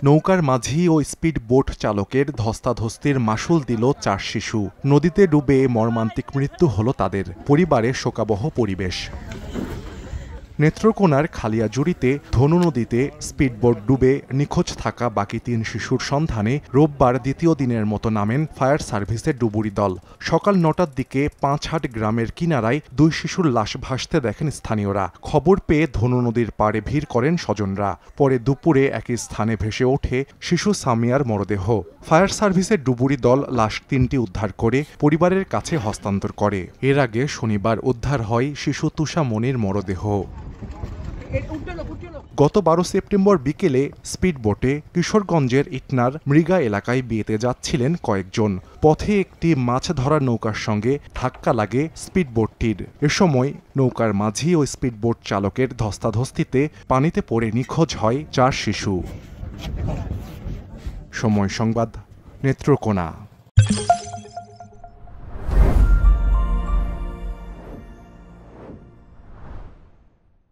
নৌকার মাঝি ও speed boat চালকের ধস্তাধস্তির মাশুল দিল ৪ শিশু। নদীতে ডুবে মর্মান্তিক মৃত্যু হলো তাদের। পরিবারে শোকাবহ পরিবেশ। নেত্রকোনার খালিয়াজুড়িতে ধনু নদীতে স্পিডবোট ডুবে নিখোঁজ থাকা বাকি ৩ শিশুর সন্ধানে রোববার দ্বিতীয় দিনের মতো নামেন ফায়ার সার্ভিসের ডুবুরি দল। সকাল ৯টার দিকে পাঁচহাট গ্রামের কিনারায় ২ শিশুর লাশ ভাসতে দেখেন স্থানীয়রা। খবর পেয়ে ধনু নদীর পাড়ে ভিড় করেন স্বজনরা। পরে দুপুরে একই স্থানে ভেসে ওঠে শিশু সামিয়ার মরদেহ। ফায়ার সার্ভিসের ডুবুরি দল লাশ ৩টি উদ্ধার করে পরিবারের কাছে হস্তান্তর করে। এর আগে শনিবার উদ্ধার হয় শিশু তুষা মনির মরদেহ। গত ১২ সেপ্টেম্বর বিকেলে স্পিডবোটে কিশোরগঞ্জের ইটনার মৃগা এলাকায় বিয়েতে যাচ্ছিলেন কয়েকজন। পথে একটি মাছ ধরার নৌকার সঙ্গে ধাক্কা লাগে স্পিডবোটটির। এ সময় নৌকার মাঝি ও স্পিডবোট চালকের ধস্তাধস্তিতে পানিতে পড়ে নিখোঁজ হয় ৪ শিশু। সময় সংবাদ, নেত্রকোনা।